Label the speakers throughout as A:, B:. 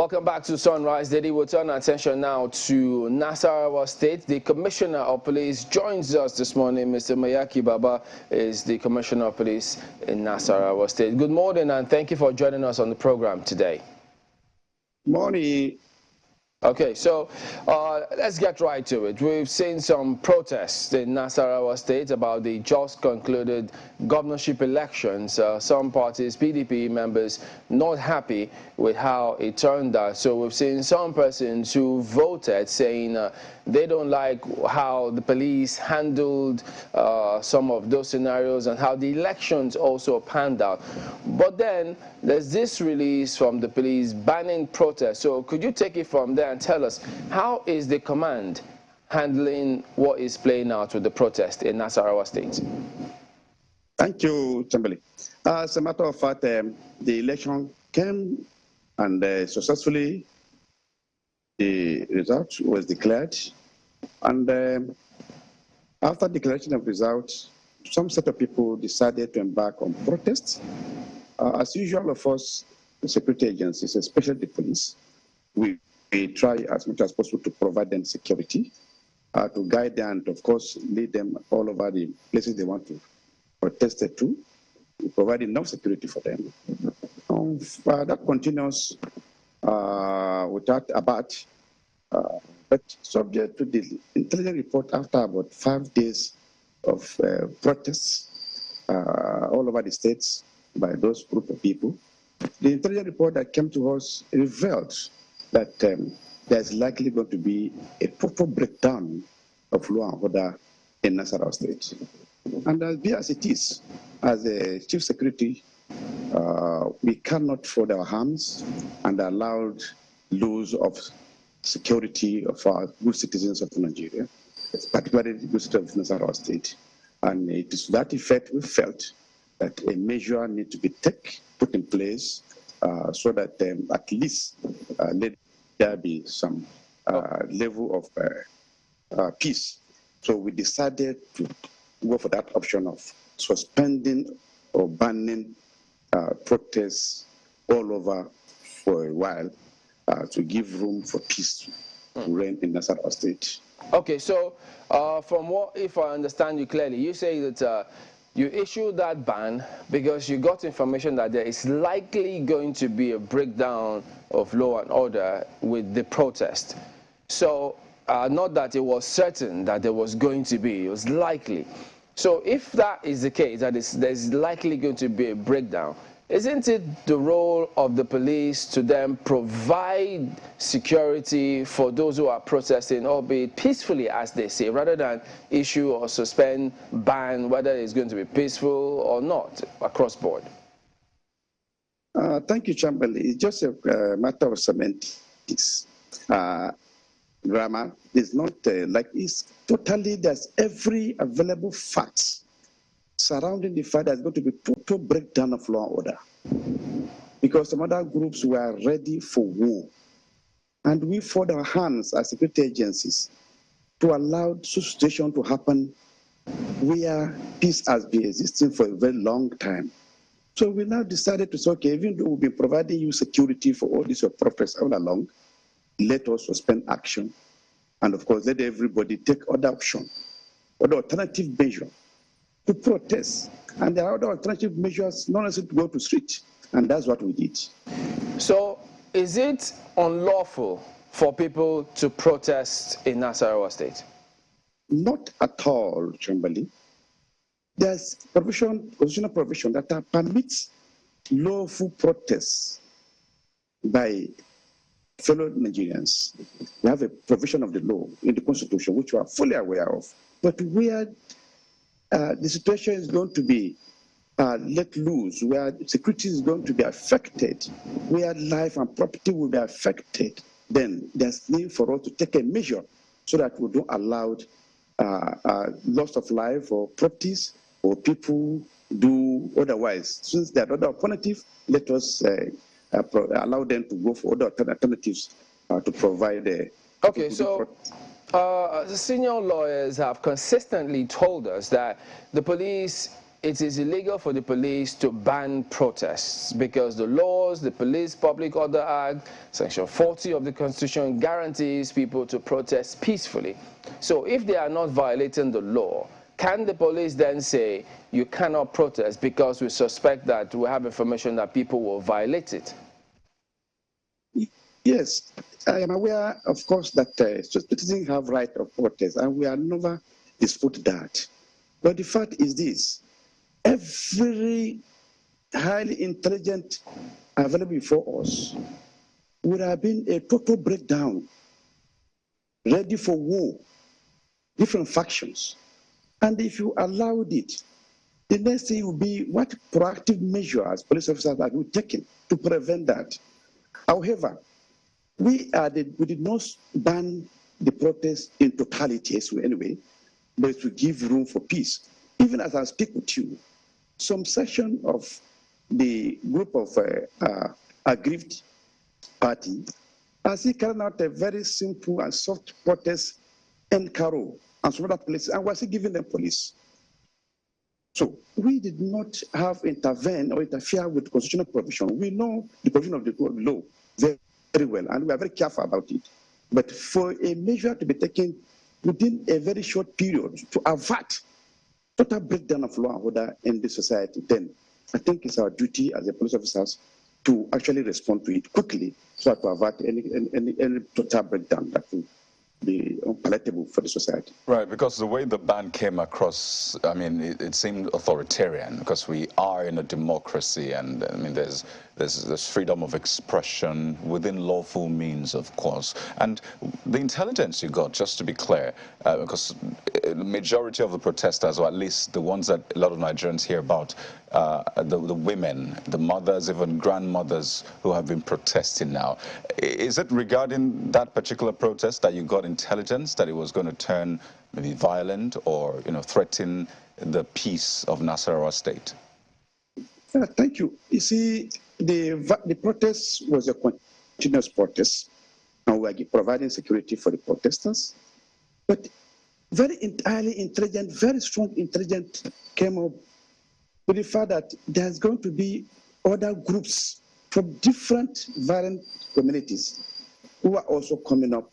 A: Welcome back to Sunrise Daily. We'll turn our attention now to Nasarawa State. The Commissioner of Police joins us this morning. Mr. Mayaki Baba is the Commissioner of Police in Nasarawa State. Good morning and thank you for joining us on the program today.
B: Morning.
A: Okay, so let's get right to it. We've seen some protests in Nasarawa State about the just concluded governorship elections. Some parties, PDP members, not happy with how it turned out. So we've seen some persons who voted saying they don't like how the police handled some of those scenarios and how the elections also panned out. But then there's this release from the police banning protests. So could you take it from there and tell us how is the command handling what is playing out with the protest in Nasarawa State?
B: Thank you, Chamberlain. As a matter of fact, the election came and successfully the result was declared. And after declaration of results, some set of people decided to embark on protests. As usual of us, the security agencies, especially the police, we try as much as possible to provide them security, to guide them, and of course, lead them all over the places they want to protest to, provide enough security for them. That continues without abat, but subject to the intelligence report after about 5 days of protests all over the states by those group of people. The intelligence report that came to us revealed that there's likely going to be a total breakdown of law and order in Nasarawa State. And as it is, as a chief security, we cannot fold our hands and allow lose of security of our good citizens of Nigeria, particularly the good citizens of Nasarawa State. And it is to that effect we felt that a measure needs to be put in place so that at least let there be some level of peace. So we decided to go for that option of suspending or banning protests all over for a while to give room for peace to reign in Nasarawa State.
A: Okay, so from what, if I understand you clearly, you say that you issued that ban because you got information that there is likely going to be a breakdown of law and order with the protest. So not that it was certain that there was going to be, it was likely. So if that is the case, that there's likely going to be a breakdown, isn't it the role of the police to then provide security for those who are protesting, albeit peacefully, as they say, rather than issue or suspend, ban, whether it's going to be peaceful or not, across board?
B: Thank you, Chamberlain. It's just a matter of semantics. Grammar is not like it's totally, there's every available fact surrounding the fact that there's going to be total breakdown of law and order. Because some other groups were ready for war. And we fold our hands as security agencies to allow such situation to happen where peace has been existing for a very long time. So we now decided to say, okay, even though we've been providing you security for all these protests all along, let us suspend action. And of course, let everybody take other option, other alternative measure to protest. And there are other alternative measures, not necessarily to go to street. And that's what we did.
A: So is it unlawful for people to protest in Nasarawa State?
B: Not at all, Chamberlain. There's constitutional provision that permits lawful protests by fellow Nigerians. We have a provision of the law in the Constitution, which we are fully aware of. But where the situation is going to be let loose, where security is going to be affected, where life and property will be affected, then there's need for us to take a measure so that we don't allow loss of life or properties or people do otherwise. Since there are other alternatives, let us allow them to go for other alternatives to provide.
A: Okay, so the senior lawyers have consistently told us that the police it is illegal for the police to ban protests because the laws, the Police Public Order Act, Section 40 of the Constitution guarantees people to protest peacefully. So if they are not violating the law, can the police then say you cannot protest because we suspect that we have information that people will violate it?
B: Yes, I am aware, of course, that citizens have right of protest, and we are never dispute that. But the fact is this: every highly intelligent available before us would have been a total breakdown, ready for war, different factions. And if you allowed it, the next thing will be what proactive measures police officers have been taken to prevent that. However, we did not ban the protest in totality anyway, but to give room for peace. Even as I speak with you, some section of the group of aggrieved party are still carrying out a very simple and soft protest in Karo and some other places, and we're still giving them police. So we did not have intervene or interfere with constitutional provision. We know the provision of the law very well, and we are very careful about it. But for a measure to be taken within a very short period to avert total breakdown of law and order in this society, then I think it's our duty as a police officers to actually respond to it quickly so as to avert any total breakdown that will be unpalatable for the society.
C: Right, because the way the ban came across, I mean, it seemed authoritarian because we are in a democracy, and I mean, there's freedom of expression within lawful means, of course. And the intelligence you got, just to be clear, because the majority of the protesters, or at least the ones that a lot of Nigerians hear about, the women, the mothers, even grandmothers who have been protesting now. Is it regarding that particular protest that you got intelligence that it was going to turn maybe violent or, you know, threaten the peace of Nasarawa state?
B: Thank you. You see, the protest was a continuous protest, and we are providing security for the protesters. But very highly intelligent, very strong intelligence came up with the fact that there's going to be other groups from different variant communities who are also coming up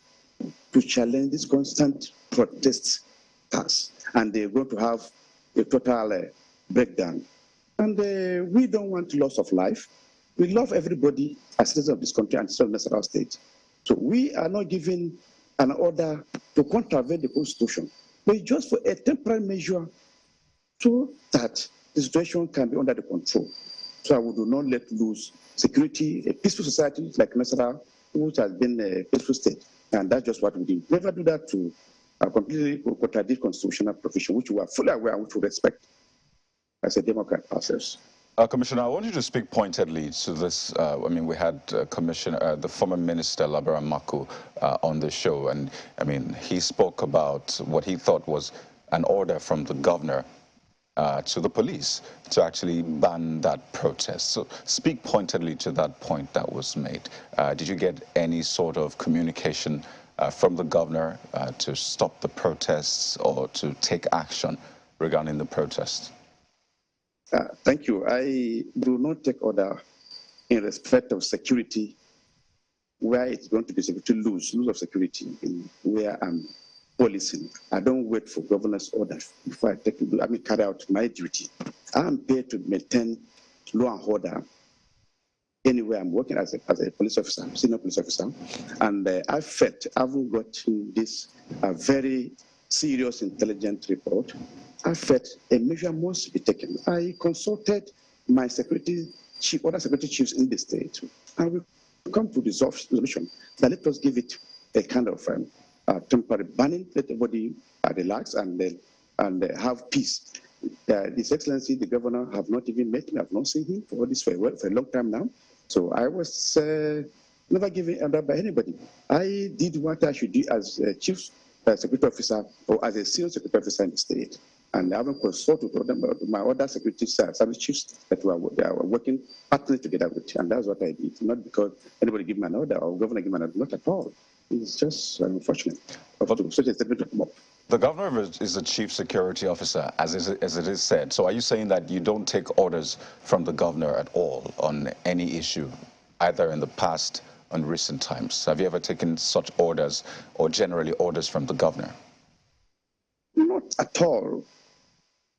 B: to challenge this constant protest task, and they're going to have a total breakdown. And we don't want loss of life. We love everybody as citizens of this country and citizens of Nasarawa state. So we are not giving an order to contravene the Constitution, but just for a temporary measure so that the situation can be under the control. So we do not let lose security, a peaceful society like Nasarawa, which has been a peaceful state. And that's just what we do. Never do that to completely contradict constitutional provision, which we are fully aware and which we respect as a Democrat ourselves.
C: Commissioner, I want you to speak pointedly to this. I mean, we had Commissioner, the former Minister Labara Maku on the show, and I mean, he spoke about what he thought was an order from the governor to the police to actually ban that protest. So speak pointedly to that point that was made. Did you get any sort of communication from the governor to stop the protests or to take action regarding the protests?
B: Thank you. I do not take order in respect of security where it's going to be security loss of security in where I'm policing. I don't wait for governor's orders before I carry out my duty. I'm paid to maintain law and order anywhere I'm working as a police officer, senior police officer. And I felt, having gotten this very serious intelligence report, I felt a measure must be taken. I consulted my security chief, other security chiefs in the state, and we come to the solution that let us give it a kind of temporary banning, let everybody relax and have peace. His Excellency, the governor, have not even met me. I've not seen him for this for a long time now. So I was never given order by anybody. I did what I should do as a chief security officer or as a senior security officer in the state. And I haven't consulted my other security service chiefs that we are working partly together with. And that's what I did. Not because anybody gave me an order or governor gave me an order, not at all. It's just unfortunate for such a statement to come up.
C: The governor is the chief security officer, as it is said. So are you saying that you don't take orders from the governor at all on any issue, either in the past or in recent times? Have you ever taken such orders or generally orders from the governor?
B: Not at all.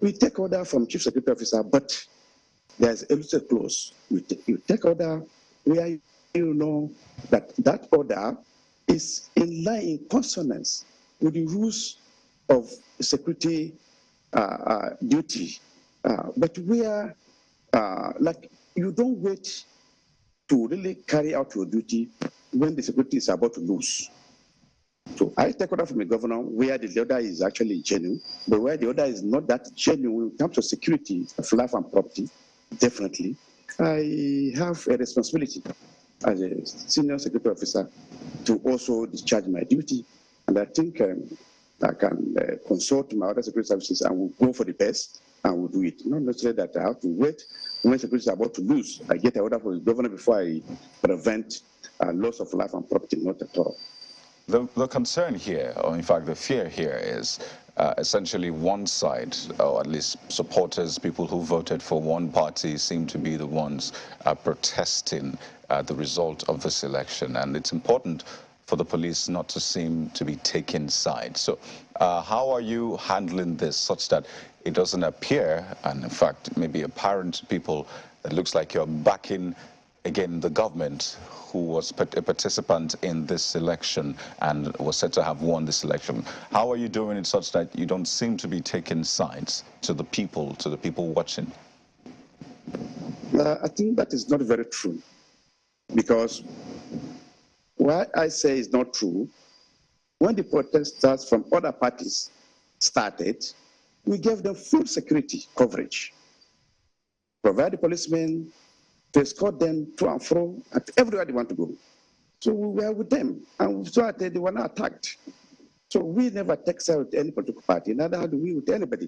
B: We take order from chief security officer, but there's a little clause. You take order where you know that that order is in line, in consonance with the rules of security duty. But where, like, you don't wait to really carry out your duty when the security is about to lose. So I take order from the governor where the order is actually genuine, but where the order is not that genuine in terms of security of life and property, definitely, I have a responsibility as a senior security officer to also discharge my duty. And I think I can consult my other security services and we'll go for the best and we'll do it. Not necessarily that I have to wait when security is about to lose. I get an order from the governor before I prevent loss of life and property, not at all.
C: The concern here, or in fact the fear here, is essentially one side, or at least supporters, people who voted for one party, seem to be the ones protesting the result of this election. And it's important for the police not to seem to be taking sides. So how are you handling this such that it doesn't appear, and in fact maybe apparent to people, that it looks like you're backing, again, the government who was a participant in this election and was said to have won this election? How are you doing it such that you don't seem to be taking sides to the people watching?
B: I think that is not very true, because what I say is not true. When the protesters from other parties started, we gave them full security coverage, provide the policemen to escort them to and fro at everywhere they want to go. So we were with them, and we saw that they were not attacked. So we never take side with any political party, neither do we with anybody.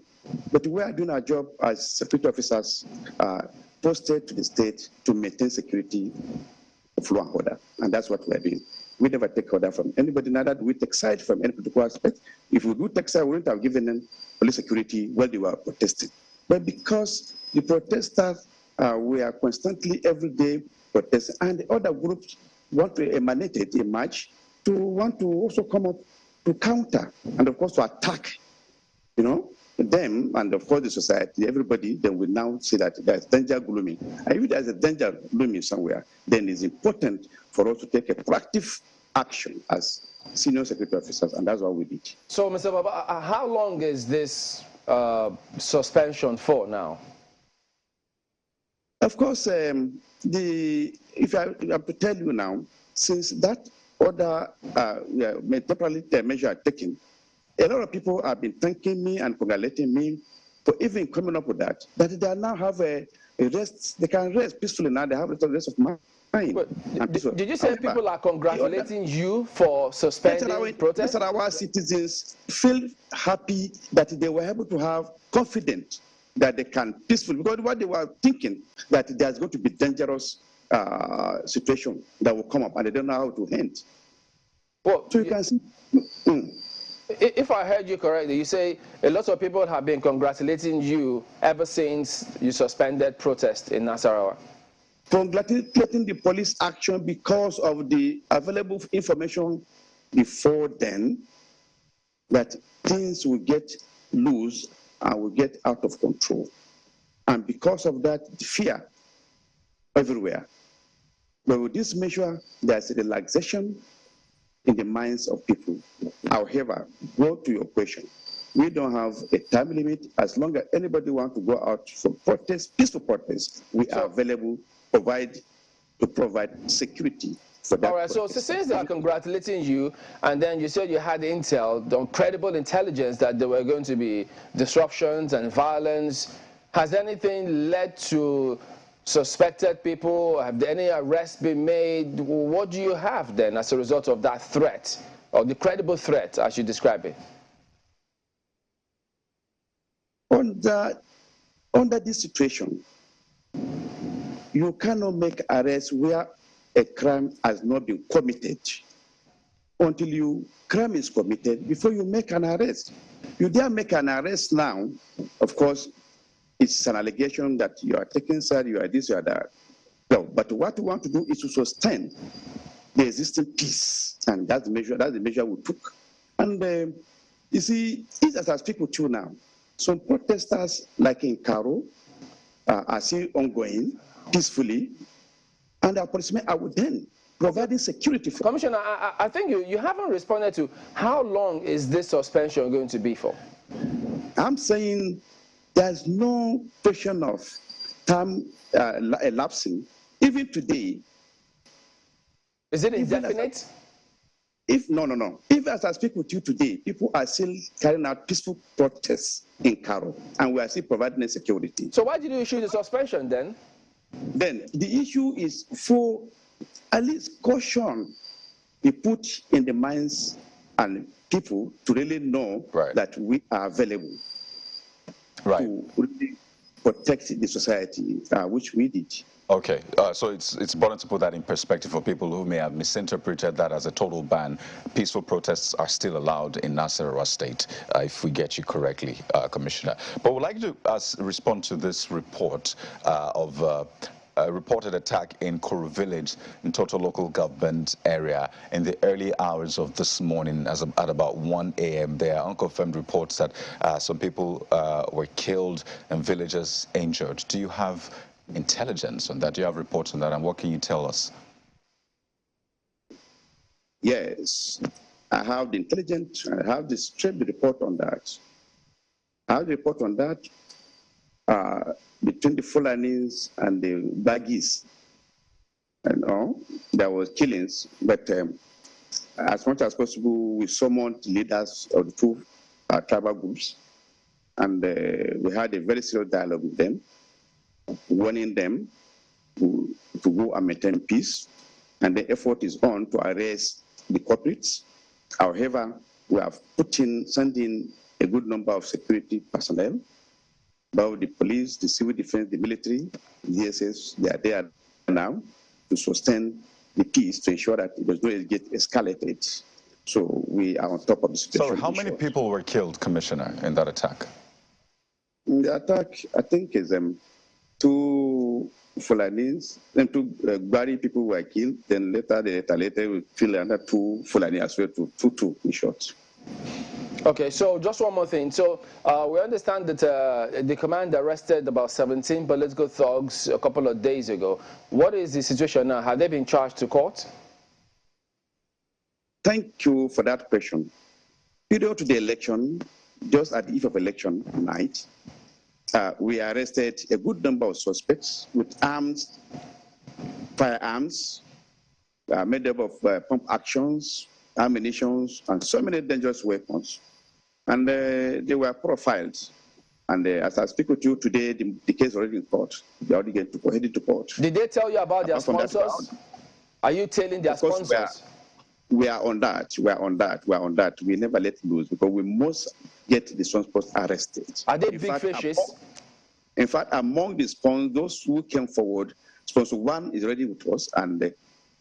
B: But we are doing our job as security officers posted to the state to maintain security of law and order, and that's what we are doing. We never take order from anybody, neither do we take side from any political aspect. If we do take side, we wouldn't have given them police security while they were protesting. But because the protesters we are constantly, every day, protesting, and the other groups want to emanate a march to want to also come up to counter and, of course, to attack, them, and, of course, the society, everybody, then will now see that there's danger looming. And if there's a danger looming somewhere, then it's important for us to take a proactive action as senior security officers, and that's what we did.
A: So, Mr. Baba, how long is this suspension for now?
B: Of course, if I have to tell you now, since that order temporarily measure taken, a lot of people have been thanking me and congratulating me for even coming up with that they now have a rest, they can rest peacefully now, they have a rest of mind.
A: Did you say people are congratulating you for suspending protests?
B: Our citizens feel happy that they were able to have confidence that they can peacefully, because what they were thinking, that there's going to be dangerous situation that will come up and they don't know how to end.
A: Well,
B: so you can see.
A: If I heard you correctly, you say a lot of people have been congratulating you ever since you suspended protest in Nasarawa.
B: Congratulating the police action because of the available information before then that things will get loose and will get out of control. And because of that, the fear everywhere. But with this measure, there's a relaxation in the minds of people. However, go to your question. We don't have a time limit. As long as anybody wants to go out for protest, peaceful protest, we are available to provide security for that.
A: All right, so since they are congratulating you, and then you said you had intel, credible intelligence that there were going to be disruptions and violence, has anything led to suspected people? Have any arrests been made? What do you have then as a result of that threat, or the credible threat, as you describe it?
B: Under this situation, you cannot make arrests where a crime has not been committed. until crime is committed before you make an arrest. You dare make an arrest now, of course, it's an allegation that you are taking side, you are this, you are that. No, but what we want to do is to sustain the existing peace, and that's the measure we took. And you see, as I speak with you now, some protesters, like in Karo, are still ongoing peacefully, and our policemen are with them, providing security for.
A: Commissioner, I think you haven't responded to how long is this suspension going to be for?
B: I'm saying there's no question of time elapsing. Even today.
A: Is it indefinite?
B: No. Even as I speak with you today, people are still carrying out peaceful protests in Karo, and we are still providing security.
A: So why did you issue the suspension then?
B: Then the issue is for at least caution be put in the minds and people to really know that we are available to really protect the society, which we did.
C: Okay, so it's important to put that in perspective for people who may have misinterpreted that as a total ban. Peaceful protests are still allowed in Nasarawa State, if we get you correctly, Commissioner. But we'd like to respond to this report of a reported attack in Kuru Village in Total Local Government area in the early hours of this morning at about 1 a.m. There are unconfirmed reports that some people were killed and villagers injured. Do you have intelligence on that? Do you have reports on that, and what can you tell us?
B: Yes, I have the intelligence. I have the straight report on that. I have the report on that between the Fulanis and the Baggies. There was killings, but as much as possible, we summoned leaders of the two tribal groups, and we had a very serious dialogue with them, warning them to go and maintain peace, and the effort is on to arrest the culprits. However, we have sending a good number of security personnel, both the police, the civil defense, the military, the DSS. They are there now to sustain the peace, to ensure that it does not get escalated. So we are on top of the situation.
C: So how many people were killed, Commissioner, in that attack?
B: In the attack, I think, is 2 Fulanis, then 2 Bari people were killed. Then later we killed another 2 Fulani as well, 2 in short.
A: Okay, so just one more thing. So we understand that the command arrested about 17 political thugs a couple of days ago. What is the situation now? Have they been charged to court?
B: Thank you for that question. Prior to the election, just at the eve of election night, we arrested a good number of suspects with firearms, made up of pump actions, ammunitions, and so many dangerous weapons. And they were profiled. And as I speak with you today, the case is already in court. They already headed to court.
A: Did they tell you about their sponsors? Are you telling their sponsors?
B: We are on that. We are on that. We never let loose because we must get the sponsors arrested.
A: Are they big fishes?
B: In fact, among the sponsors, those who came forward, sponsor 1 is already with us and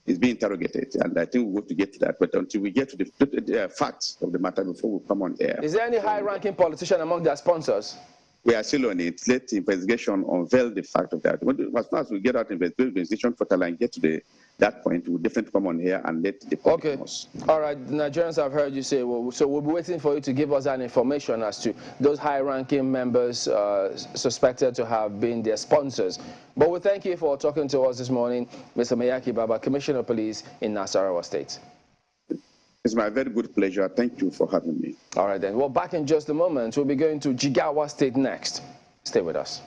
B: is being interrogated. And I think we're going to get to that. But until we get to the facts of the matter before we come on air.
A: Is there any high-ranking politician among their sponsors?
B: We are still on it. Let the investigation unveil the fact of that. As soon as we get out investigation portal and get to that point, we'll definitely come on here and let the public know.
A: All right, Nigerians have heard you say, so we'll be waiting for you to give us that information as to those high-ranking members suspected to have been their sponsors. But we thank you for talking to us this morning, Mr. Mayaki Baba, Commissioner of Police in Nasarawa State.
B: It's my very good pleasure. Thank you for having me.
A: All right, then. Well, back in just a moment. We'll be going to Jigawa State next. Stay with us.